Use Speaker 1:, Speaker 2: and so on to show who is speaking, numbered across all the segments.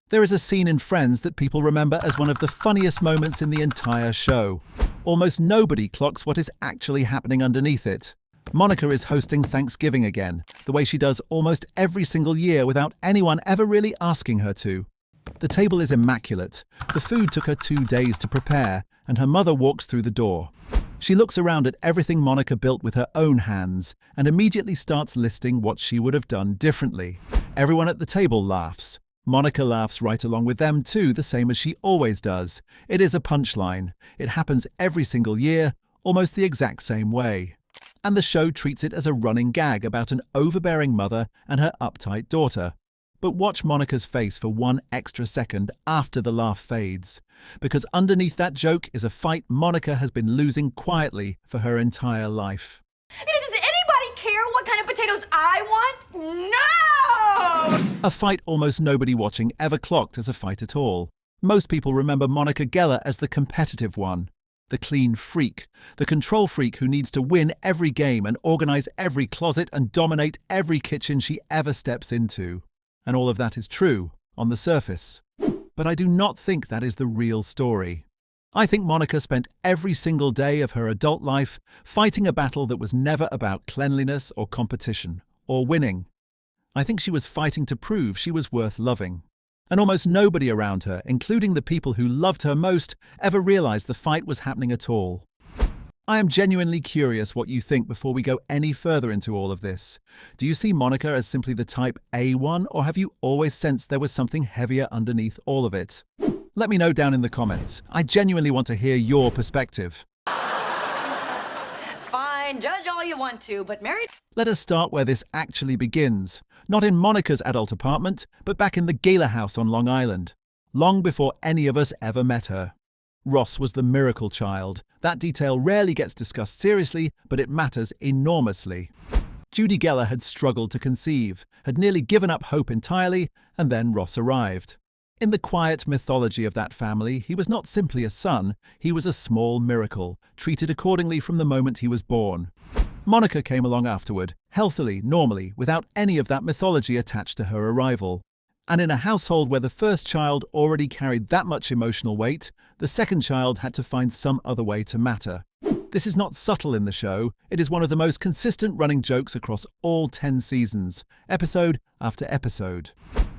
Speaker 1: There is a scene in Friends that people remember as one of the funniest moments in the entire show. Almost nobody clocks what is actually happening underneath it. Monica is hosting Thanksgiving again, the way she does almost every single year without anyone ever really asking her to. The table is immaculate. The food took her 2 days to prepare, and her mother walks through the door. She looks around at everything Monica built with her own hands and immediately starts listing what she would have done differently. Everyone at the table laughs. Monica laughs right along with them too, the same as she always does. It is a punchline. It happens every single year, almost the exact same way. And the show treats it as a running gag about an overbearing mother and her uptight daughter. But watch Monica's face for 1 extra second after the laugh fades, because underneath that joke is a fight Monica has been losing quietly for her entire life.
Speaker 2: Does anybody care what kind of potatoes I want? No!
Speaker 1: A fight almost nobody watching ever clocked as a fight at all. Most people remember Monica Geller as the competitive one, the clean freak, the control freak who needs to win every game and organize every closet and dominate every kitchen she ever steps into. And all of that is true, on the surface. But I do not think that is the real story. I think Monica spent every single day of her adult life fighting a battle that was never about cleanliness or competition, or winning. I think she was fighting to prove she was worth loving. And almost nobody around her, including the people who loved her most, ever realized the fight was happening at all. I am genuinely curious what you think before we go any further into all of this. Do you see Monica as simply the type A one, or have you always sensed there was something heavier underneath all of it? Let me know down in the comments. I genuinely want to hear your perspective.
Speaker 2: Fine, judge all you want to, but Mary...
Speaker 1: Let us start where this actually begins. Not in Monica's adult apartment, but back in the Gala house on Long Island. Long before any of us ever met her. Ross was the miracle child. That detail rarely gets discussed seriously, but it matters enormously. Judy Geller had struggled to conceive, had nearly given up hope entirely, and then Ross arrived. In the quiet mythology of that family, he was not simply a son, he was a small miracle, treated accordingly from the moment he was born. Monica came along afterward, healthily, normally, without any of that mythology attached to her arrival. And in a household where the first child already carried that much emotional weight, the second child had to find some other way to matter. This is not subtle in the show, it is one of the most consistent running jokes across all 10 seasons, episode after episode.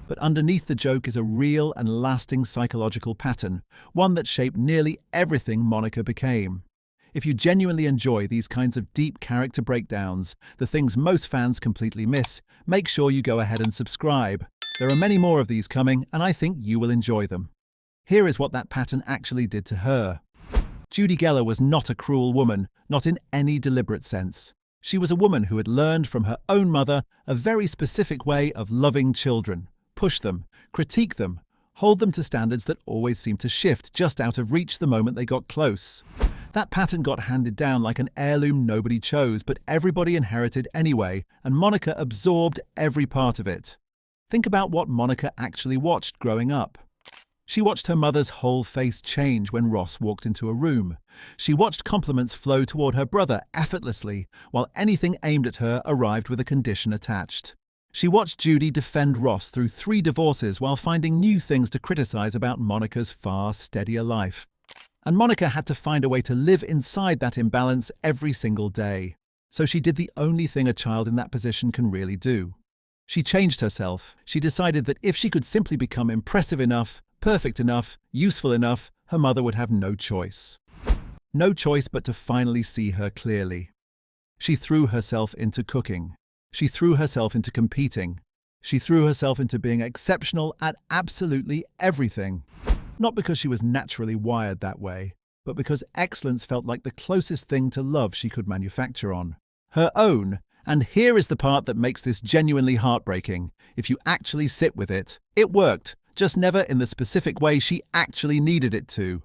Speaker 1: But underneath the joke is a real and lasting psychological pattern, one that shaped nearly everything Monica became. If you genuinely enjoy these kinds of deep character breakdowns, the things most fans completely miss, make sure you go ahead and subscribe. There are many more of these coming, and I think you will enjoy them. Here is what that pattern actually did to her. Judy Geller was not a cruel woman, not in any deliberate sense. She was a woman who had learned from her own mother a very specific way of loving children. Push them, critique them, hold them to standards that always seemed to shift just out of reach the moment they got close. That pattern got handed down like an heirloom nobody chose, but everybody inherited anyway, and Monica absorbed every part of it. Think about what Monica actually watched growing up. She watched her mother's whole face change when Ross walked into a room. She watched compliments flow toward her brother effortlessly, while anything aimed at her arrived with a condition attached. She watched Judy defend Ross through 3 divorces while finding new things to criticize about Monica's far steadier life. And Monica had to find a way to live inside that imbalance every single day. So she did the only thing a child in that position can really do. She changed herself. She decided that if she could simply become impressive enough, perfect enough, useful enough, her mother would have no choice. No choice but to finally see her clearly. She threw herself into cooking. She threw herself into competing. She threw herself into being exceptional at absolutely everything. Not because she was naturally wired that way, but because excellence felt like the closest thing to love she could manufacture on. Her own. And here is the part that makes this genuinely heartbreaking. If you actually sit with it, it worked, just never in the specific way she actually needed it to.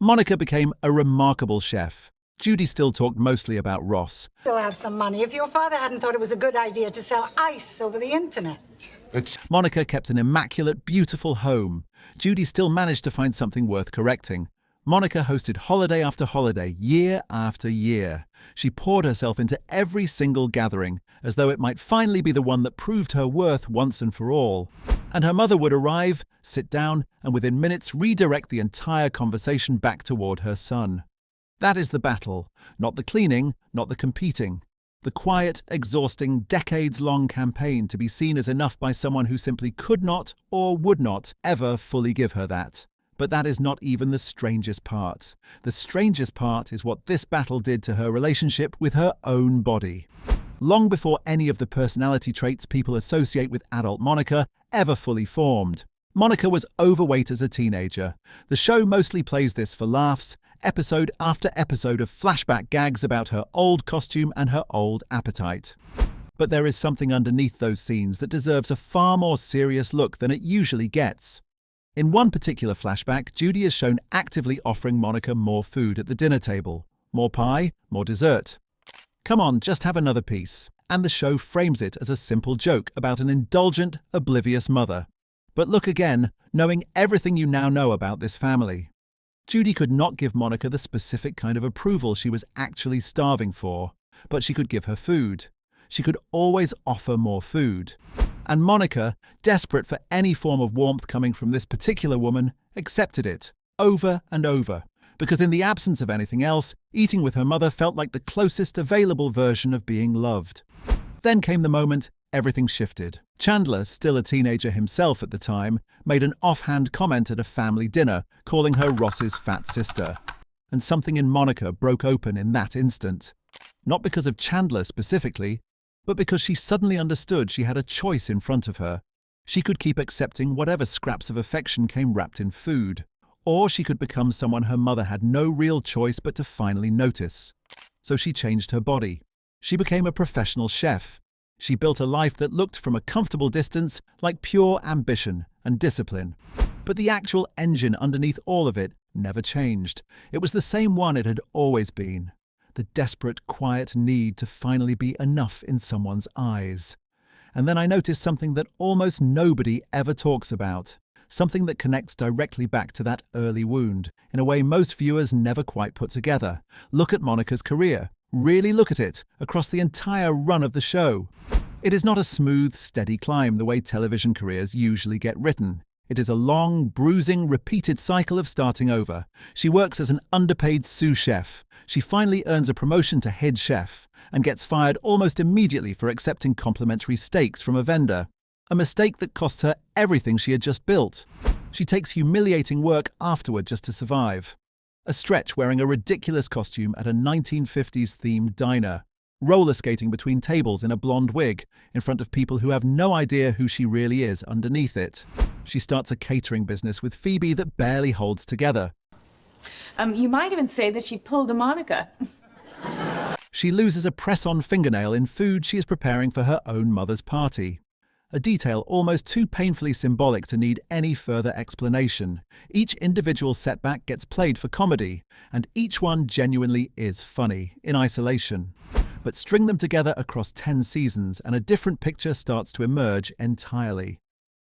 Speaker 1: Monica became a remarkable chef. Judy still talked mostly about Ross.
Speaker 3: Still have some money if your father hadn't thought it was a good idea to sell ice over the internet.
Speaker 1: Monica kept an immaculate, beautiful home. Judy still managed to find something worth correcting. Monica hosted holiday after holiday, year after year. She poured herself into every single gathering, as though it might finally be the one that proved her worth once and for all. And her mother would arrive, sit down, and within minutes redirect the entire conversation back toward her son. That is the battle, not the cleaning, not the competing. The quiet, exhausting, decades-long campaign to be seen as enough by someone who simply could not or would not ever fully give her that. But that is not even the strangest part. The strangest part is what this battle did to her relationship with her own body. Long before any of the personality traits people associate with adult Monica ever fully formed, Monica was overweight as a teenager. The show mostly plays this for laughs, episode after episode of flashback gags about her old costume and her old appetite. But there is something underneath those scenes that deserves a far more serious look than it usually gets. In one particular flashback, Judy is shown actively offering Monica more food at the dinner table. More pie, more dessert. Come on, just have another piece. And the show frames it as a simple joke about an indulgent, oblivious mother. But look again, knowing everything you now know about this family. Judy could not give Monica the specific kind of approval she was actually starving for, but she could give her food. She could always offer more food. And Monica, desperate for any form of warmth coming from this particular woman, accepted it, over and over, because in the absence of anything else, eating with her mother felt like the closest available version of being loved. Then came the moment everything shifted. Chandler, still a teenager himself at the time, made an offhand comment at a family dinner, calling her Ross's fat sister. And something in Monica broke open in that instant. Not because of Chandler specifically, but because she suddenly understood she had a choice in front of her. She could keep accepting whatever scraps of affection came wrapped in food, or she could become someone her mother had no real choice but to finally notice. So she changed her body. She became a professional chef. She built a life that looked from a comfortable distance like pure ambition and discipline. But the actual engine underneath all of it never changed. It was the same one it had always been. The desperate, quiet need to finally be enough in someone's eyes. And then I noticed something that almost nobody ever talks about, something that connects directly back to that early wound, in a way most viewers never quite put together. Look at Monica's career. Really look at it, across the entire run of the show. It is not a smooth, steady climb the way television careers usually get written. It is a long, bruising, repeated cycle of starting over. She works as an underpaid sous chef. She finally earns a promotion to head chef and gets fired almost immediately for accepting complimentary steaks from a vendor. A mistake that cost her everything she had just built. She takes humiliating work afterward just to survive. A stretch wearing a ridiculous costume at a 1950s-themed diner. Roller skating between tables in a blonde wig in front of people who have no idea who she really is underneath it. She starts a catering business with Phoebe that barely holds together.
Speaker 4: You might even say that she pulled a Monica.
Speaker 1: She loses a press-on fingernail in food she is preparing for her own mother's party. A detail almost too painfully symbolic to need any further explanation. Each individual setback gets played for comedy, and each one genuinely is funny, in isolation. But string them together across 10 seasons and a different picture starts to emerge entirely.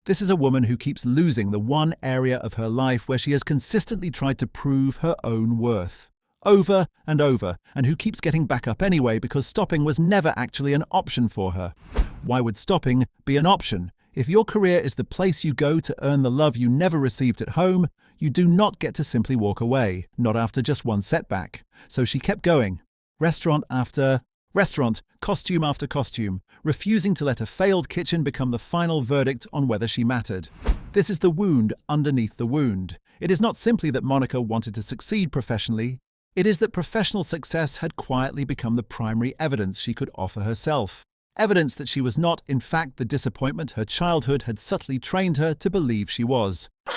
Speaker 1: This is a woman who keeps losing the one area of her life where she has consistently tried to prove her own worth. Over and over, and who keeps getting back up anyway because stopping was never actually an option for her. Why would stopping be an option? If your career is the place you go to earn the love you never received at home, you do not get to simply walk away, not after just one setback. So she kept going, restaurant after restaurant, costume after costume, refusing to let a failed kitchen become the final verdict on whether she mattered. This is the wound underneath the wound. It is not simply that Monica wanted to succeed professionally. It is that professional success had quietly become the primary evidence she could offer herself. Evidence that she was not, in fact, the disappointment her childhood had subtly trained her to believe she was.
Speaker 2: Did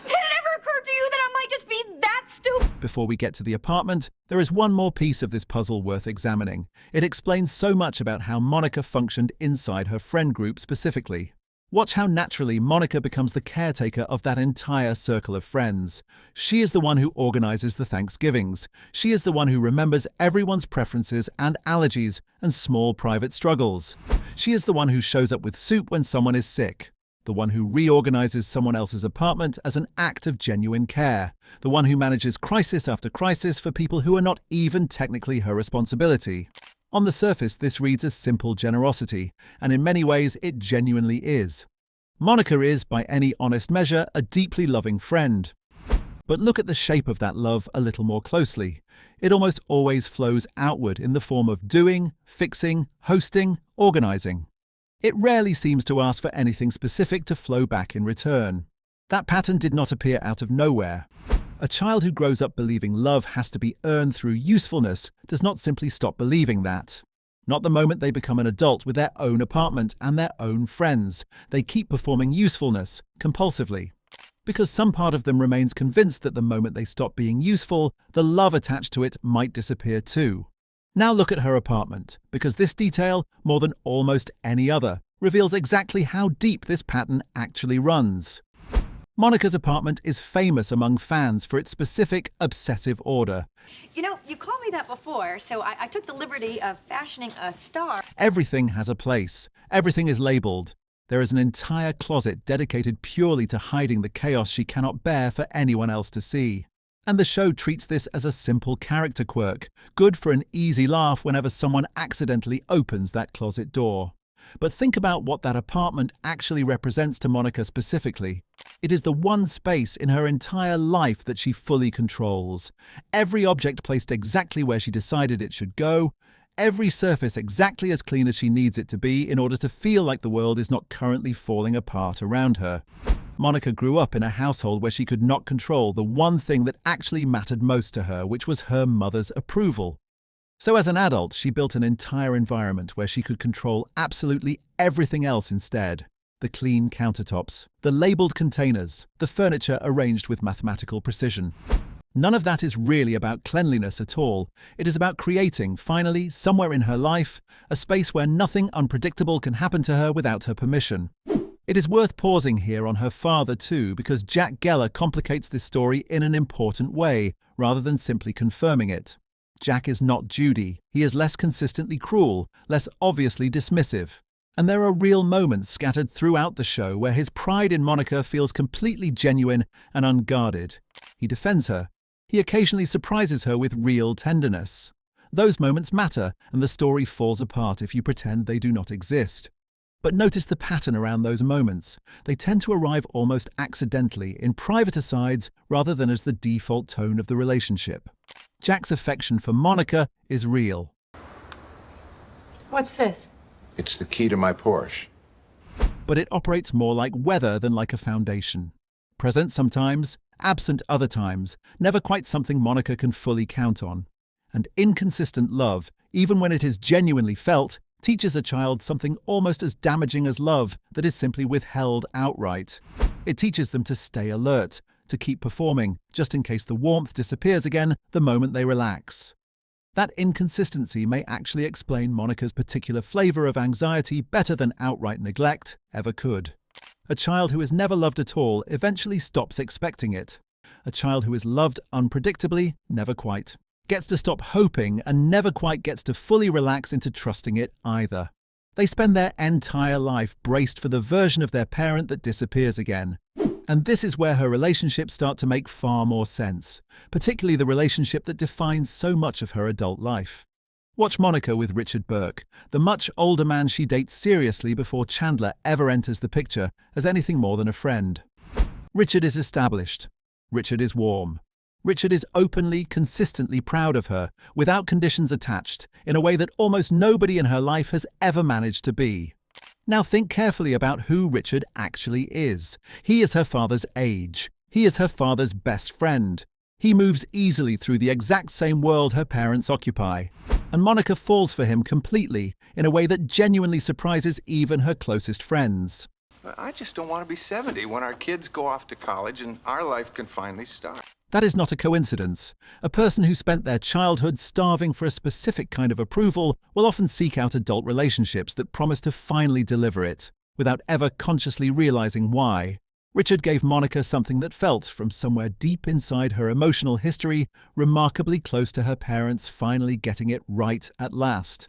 Speaker 2: it ever occur to you that I might just be that stupid?
Speaker 1: Before we get to the apartment, there is one more piece of this puzzle worth examining. It explains so much about how Monica functioned inside her friend group specifically. Watch how naturally Monica becomes the caretaker of that entire circle of friends. She is the one who organizes the Thanksgivings. She is the one who remembers everyone's preferences and allergies and small private struggles. She is the one who shows up with soup when someone is sick. the one who reorganizes someone else's apartment as an act of genuine care, the one who manages crisis after crisis for people who are not even technically her responsibility. On the surface, this reads as simple generosity, and in many ways it genuinely is. Monica is, by any honest measure, a deeply loving friend. But look at the shape of that love a little more closely. It almost always flows outward in the form of doing, fixing, hosting, organizing. It rarely seems to ask for anything specific to flow back in return. That pattern did not appear out of nowhere. A child who grows up believing love has to be earned through usefulness does not simply stop believing that. Not the moment they become an adult with their own apartment and their own friends. They keep performing usefulness, compulsively. Because some part of them remains convinced that the moment they stop being useful, the love attached to it might disappear too. Now look at her apartment, because this detail, more than almost any other, reveals exactly how deep this pattern actually runs. Monica's apartment is famous among fans for its specific, obsessive order.
Speaker 2: You know, you called me that before, so I took the liberty of fashioning a star.
Speaker 1: Everything has a place. Everything is labeled. There is an entire closet dedicated purely to hiding the chaos she cannot bear for anyone else to see. And the show treats this as a simple character quirk, good for an easy laugh whenever someone accidentally opens that closet door. But think about what that apartment actually represents to Monica specifically. It is the one space in her entire life that she fully controls. Every object placed exactly where she decided it should go, every surface exactly as clean as she needs it to be in order to feel like the world is not currently falling apart around her. Monica grew up in a household where she could not control the one thing that actually mattered most to her, which was her mother's approval. So as an adult, she built an entire environment where she could control absolutely everything else instead. The clean countertops, the labeled containers, the furniture arranged with mathematical precision. None of that is really about cleanliness at all. It is about creating, finally, somewhere in her life, a space where nothing unpredictable can happen to her without her permission. It is worth pausing here on her father too, because Jack Geller complicates this story in an important way, rather than simply confirming it. Jack is not Judy. He is less consistently cruel, less obviously dismissive. And there are real moments scattered throughout the show where his pride in Monica feels completely genuine and unguarded. He defends her. He occasionally surprises her with real tenderness. Those moments matter, and the story falls apart if you pretend they do not exist. But notice the pattern around those moments. They tend to arrive almost accidentally in private asides rather than as the default tone of the relationship. Jack's affection for Monica is real.
Speaker 3: What's this?
Speaker 5: It's the key to my Porsche.
Speaker 1: But it operates more like weather than like a foundation. Present sometimes, absent other times, never quite something Monica can fully count on. And inconsistent love, even when it is genuinely felt, teaches a child something almost as damaging as love that is simply withheld outright. It teaches them to stay alert, to keep performing, just in case the warmth disappears again the moment they relax. That inconsistency may actually explain Monica's particular flavor of anxiety better than outright neglect ever could. A child who is never loved at all eventually stops expecting it. A child who is loved unpredictably never quite. Gets to stop hoping and never quite gets to fully relax into trusting it either. They spend their entire life braced for the version of their parent that disappears again. And this is where her relationships start to make far more sense, particularly the relationship that defines so much of her adult life. Watch Monica with Richard Burke, the much older man she dates seriously before Chandler ever enters the picture as anything more than a friend. Richard is established. Richard is warm. Richard is openly, consistently proud of her, without conditions attached, in a way that almost nobody in her life has ever managed to be. Now think carefully about who Richard actually is. He is her father's age. He is her father's best friend. He moves easily through the exact same world her parents occupy. And Monica falls for him completely, in a way that genuinely surprises even her closest friends.
Speaker 5: I just don't want to be 70 when our kids go off to college and our life can finally start.
Speaker 1: That is not a coincidence. A person who spent their childhood starving for a specific kind of approval will often seek out adult relationships that promise to finally deliver it, without ever consciously realizing why. Richard gave Monica something that felt, from somewhere deep inside her emotional history, remarkably close to her parents finally getting it right at last.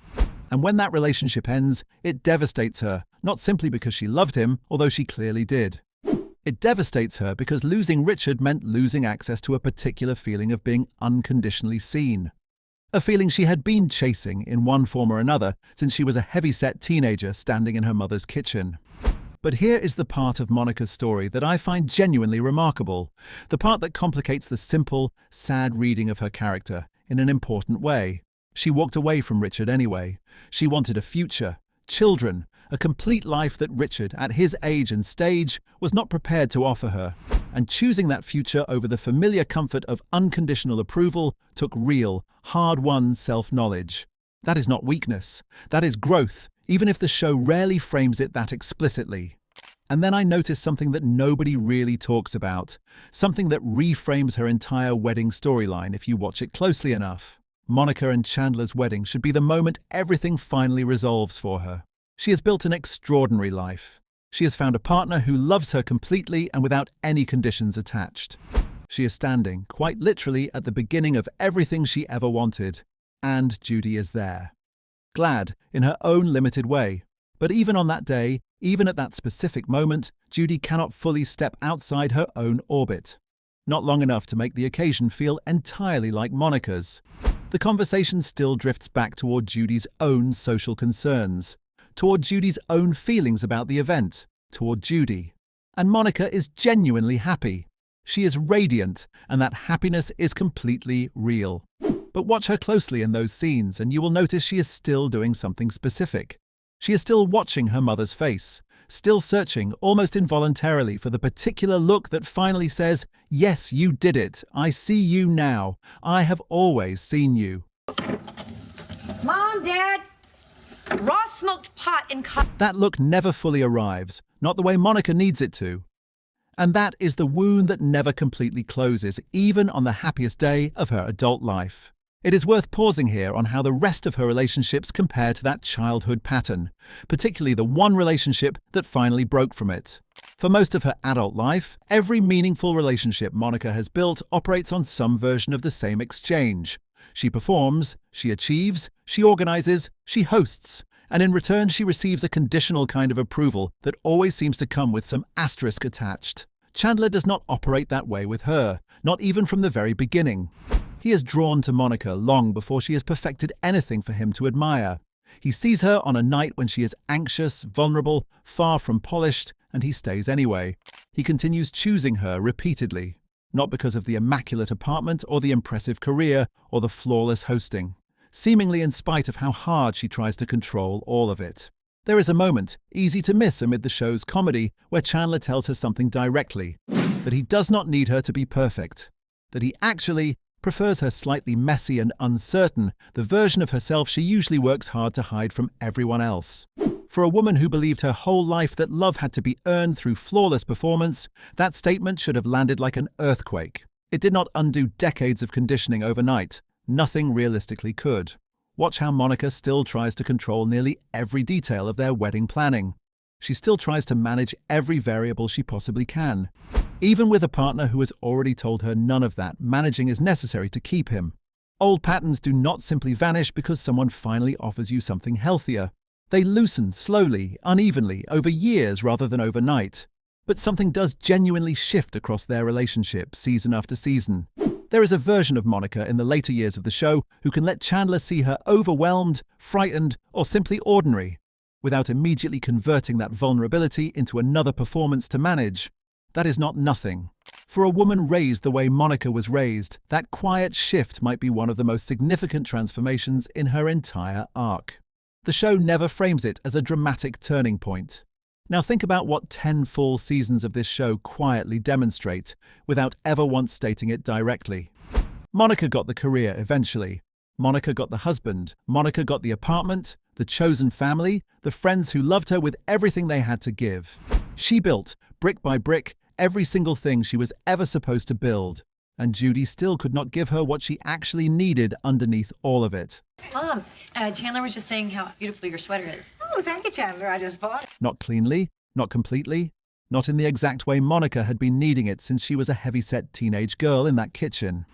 Speaker 1: And when that relationship ends, it devastates her, not simply because she loved him, although she clearly did. It devastates her because losing Richard meant losing access to a particular feeling of being unconditionally seen. A feeling she had been chasing in one form or another since she was a heavy-set teenager standing in her mother's kitchen. But here is the part of Monica's story that I find genuinely remarkable, the part that complicates the simple, sad reading of her character in an important way. She walked away from Richard anyway. She wanted a future, children, a complete life that Richard, at his age and stage, was not prepared to offer her. And choosing that future over the familiar comfort of unconditional approval took real, hard-won self-knowledge. That is not weakness. That is growth, even if the show rarely frames it that explicitly. And then I noticed something that nobody really talks about, something that reframes her entire wedding storyline if you watch it closely enough. Monica and Chandler's wedding should be the moment everything finally resolves for her. She has built an extraordinary life. She has found a partner who loves her completely and without any conditions attached. She is standing, quite literally, at the beginning of everything she ever wanted. And Judy is there. Glad, in her own limited way. But even on that day, even at that specific moment, Judy cannot fully step outside her own orbit. Not long enough to make the occasion feel entirely like Monica's. The conversation still drifts back toward Judy's own social concerns, toward Judy's own feelings about the event, toward Judy. And Monica is genuinely happy. She is radiant, and that happiness is completely real. But watch her closely in those scenes, and you will notice she is still doing something specific. She is still watching her mother's face, still searching, almost involuntarily, for the particular look that finally says, "Yes, you did it. I see you now. I have always seen you."
Speaker 2: Mom, Dad, Ross smoked pot in
Speaker 1: That look never fully arrives, not the way Monica needs it to. And that is the wound that never completely closes, even on the happiest day of her adult life. It is worth pausing here on how the rest of her relationships compare to that childhood pattern, particularly the one relationship that finally broke from it. For most of her adult life, every meaningful relationship Monica has built operates on some version of the same exchange. She performs, she achieves, she organizes, she hosts, and in return she receives a conditional kind of approval that always seems to come with some asterisk attached. Chandler does not operate that way with her, not even from the very beginning. He is drawn to Monica long before she has perfected anything for him to admire. He sees her on a night when she is anxious, vulnerable, far from polished, and he stays anyway. He continues choosing her repeatedly, not because of the immaculate apartment or the impressive career or the flawless hosting, seemingly in spite of how hard she tries to control all of it. There is a moment, easy to miss amid the show's comedy, where Chandler tells her something directly, that he does not need her to be perfect, that he actually prefers her slightly messy and uncertain, the version of herself she usually works hard to hide from everyone else. For a woman who believed her whole life that love had to be earned through flawless performance, that statement should have landed like an earthquake. It did not undo decades of conditioning overnight. Nothing realistically could. Watch how Monica still tries to control nearly every detail of their wedding planning. She still tries to manage every variable she possibly can. Even with a partner who has already told her none of that managing is necessary to keep him. Old patterns do not simply vanish because someone finally offers you something healthier. They loosen slowly, unevenly, over years rather than overnight. But something does genuinely shift across their relationship season after season. There is a version of Monica in the later years of the show who can let Chandler see her overwhelmed, frightened, or simply ordinary, without immediately converting that vulnerability into another performance to manage. That is not nothing. For a woman raised the way Monica was raised, that quiet shift might be one of the most significant transformations in her entire arc. The show never frames it as a dramatic turning point. Now think about what 10 full seasons of this show quietly demonstrate, without ever once stating it directly. Monica got the career eventually. Monica got the husband. Monica got the apartment, the chosen family, the friends who loved her with everything they had to give. She built, brick by brick, every single thing she was ever supposed to build, and Judy still could not give her what she actually needed underneath all of it.
Speaker 6: Mom, Chandler was just saying how beautiful your sweater is.
Speaker 3: Oh, thank you, Chandler. I just bought it.
Speaker 1: Not cleanly, not completely, not in the exact way Monica had been needing it since she was a heavy-set teenage girl in that kitchen.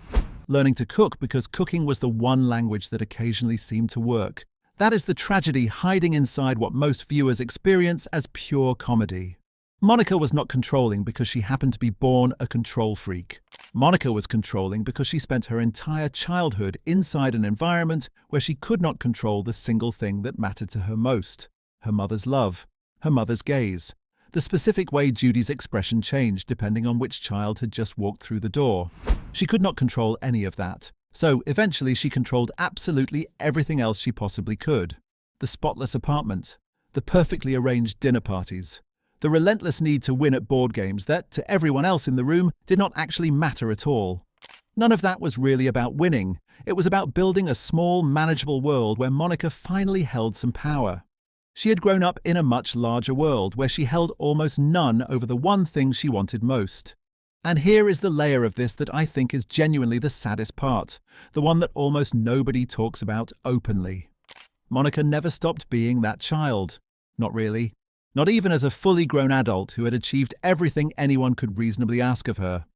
Speaker 1: Learning to cook because cooking was the one language that occasionally seemed to work. That is the tragedy hiding inside what most viewers experience as pure comedy. Monica was not controlling because she happened to be born a control freak. Monica was controlling because she spent her entire childhood inside an environment where she could not control the single thing that mattered to her most: her mother's love, her mother's gaze, the specific way Judy's expression changed depending on which child had just walked through the door. She could not control any of that. So, eventually she controlled absolutely everything else she possibly could. The spotless apartment, the perfectly arranged dinner parties, the relentless need to win at board games that, to everyone else in the room, did not actually matter at all. None of that was really about winning. It was about building a small, manageable world where Monica finally held some power. She had grown up in a much larger world where she held almost none over the one thing she wanted most. And here is the layer of this that I think is genuinely the saddest part, the one that almost nobody talks about openly. Monica never stopped being that child. Not really. Not even as a fully grown adult who had achieved everything anyone could reasonably ask of her.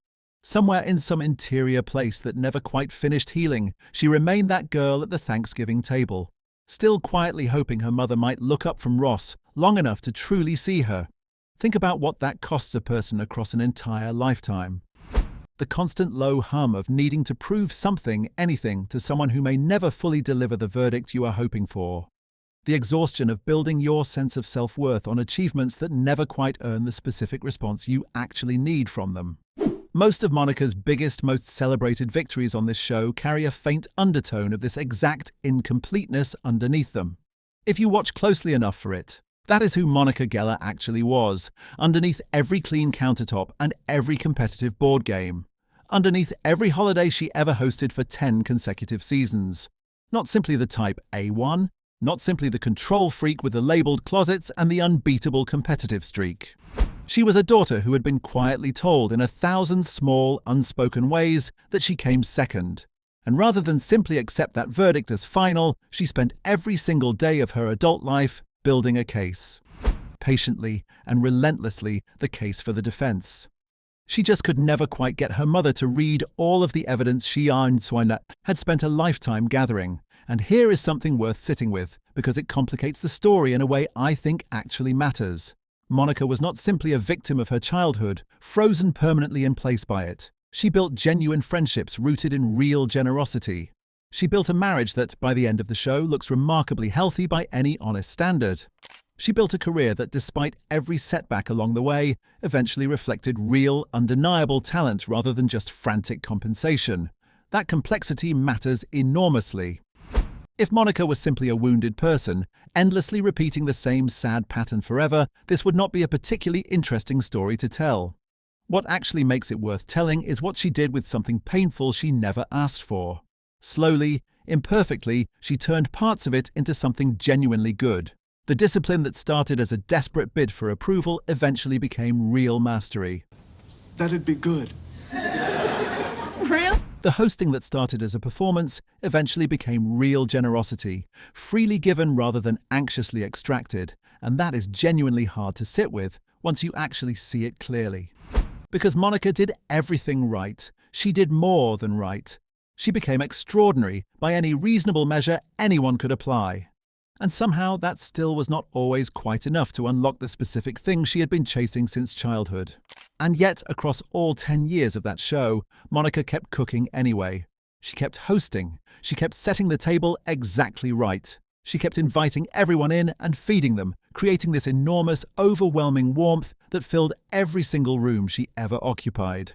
Speaker 1: Somewhere in some interior place that never quite finished healing, she remained that girl at the Thanksgiving table, still quietly hoping her mother might look up from Ross long enough to truly see her. Think about what that costs a person across an entire lifetime. The constant low hum of needing to prove something, anything, to someone who may never fully deliver the verdict you are hoping for. The exhaustion of building your sense of self-worth on achievements that never quite earn the specific response you actually need from them. Most of Monica's biggest, most celebrated victories on this show carry a faint undertone of this exact incompleteness underneath them. If you watch closely enough for it, that is who Monica Geller actually was, underneath every clean countertop and every competitive board game, underneath every holiday she ever hosted for 10 consecutive seasons. Not simply the type A1, not simply the control freak with the labeled closets and the unbeatable competitive streak. She was a daughter who had been quietly told in 1,000 small, unspoken ways that she came second. And rather than simply accept that verdict as final, she spent every single day of her adult life building a case. Patiently and relentlessly, the case for the defense. She just could never quite get her mother to read all of the evidence she had spent a lifetime gathering. And here is something worth sitting with, because it complicates the story in a way I think actually matters. Monica was not simply a victim of her childhood, frozen permanently in place by it. She built genuine friendships rooted in real generosity. She built a marriage that, by the end of the show, looks remarkably healthy by any honest standard. She built a career that, despite every setback along the way, eventually reflected real, undeniable talent rather than just frantic compensation. That complexity matters enormously. If Monica was simply a wounded person, endlessly repeating the same sad pattern forever, this would not be a particularly interesting story to tell. What actually makes it worth telling is what she did with something painful she never asked for. Slowly, imperfectly, she turned parts of it into something genuinely good. The discipline that started as a desperate bid for approval eventually became real mastery.
Speaker 7: That'd be good.
Speaker 4: Real?
Speaker 1: The hosting that started as a performance eventually became real generosity, freely given rather than anxiously extracted, and that is genuinely hard to sit with once you actually see it clearly. Because Monica did everything right. She did more than right. She became extraordinary by any reasonable measure anyone could apply. And somehow that still was not always quite enough to unlock the specific thing she had been chasing since childhood. And yet, across all 10 years of that show, Monica kept cooking anyway. She kept hosting. She kept setting the table exactly right. She kept inviting everyone in and feeding them, creating this enormous, overwhelming warmth that filled every single room she ever occupied.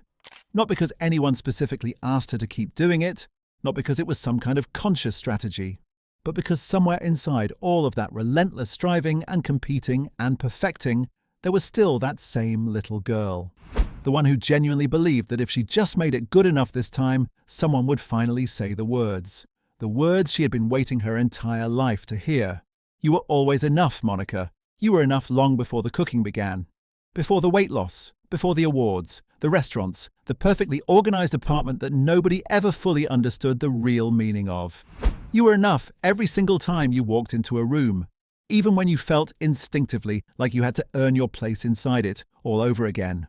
Speaker 1: Not because anyone specifically asked her to keep doing it, not because it was some kind of conscious strategy, but because somewhere inside all of that relentless striving and competing and perfecting, there was still that same little girl. The one who genuinely believed that if she just made it good enough this time, someone would finally say the words. The words she had been waiting her entire life to hear. You were always enough, Monica. You were enough long before the cooking began. Before the weight loss, before the awards, the restaurants, the perfectly organized apartment that nobody ever fully understood the real meaning of. You were enough every single time you walked into a room, even when you felt instinctively like you had to earn your place inside it all over again.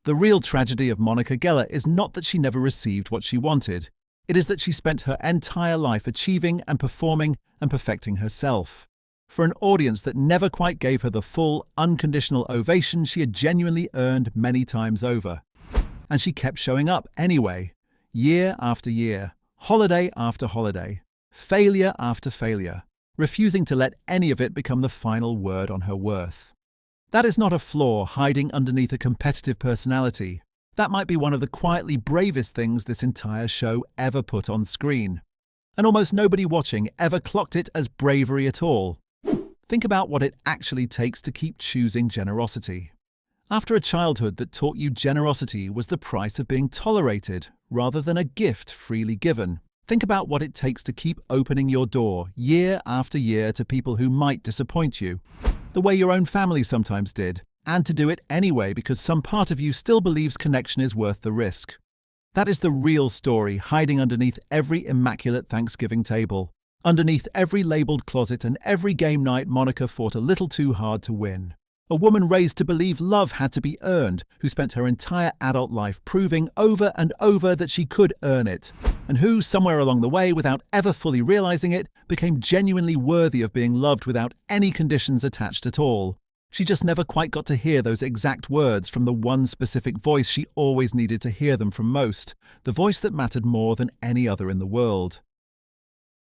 Speaker 1: The real tragedy of Monica Geller is not that she never received what she wanted. It is that she spent her entire life achieving and performing and perfecting herself. For an audience that never quite gave her the full, unconditional ovation she had genuinely earned many times over. And she kept showing up anyway, year after year, holiday after holiday, failure after failure, refusing to let any of it become the final word on her worth. That is not a flaw hiding underneath a competitive personality. That might be one of the quietly bravest things this entire show ever put on screen. And almost nobody watching ever clocked it as bravery at all. Think about what it actually takes to keep choosing generosity. After a childhood that taught you generosity was the price of being tolerated rather than a gift freely given, think about what it takes to keep opening your door year after year to people who might disappoint you, the way your own family sometimes did, and to do it anyway because some part of you still believes connection is worth the risk. That is the real story hiding underneath every immaculate Thanksgiving table, underneath every labeled closet and every game night Monica fought a little too hard to win. A woman raised to believe love had to be earned, who spent her entire adult life proving over and over that she could earn it, and who, somewhere along the way, without ever fully realizing it, became genuinely worthy of being loved without any conditions attached at all. She just never quite got to hear those exact words from the one specific voice she always needed to hear them from most, the voice that mattered more than any other in the world.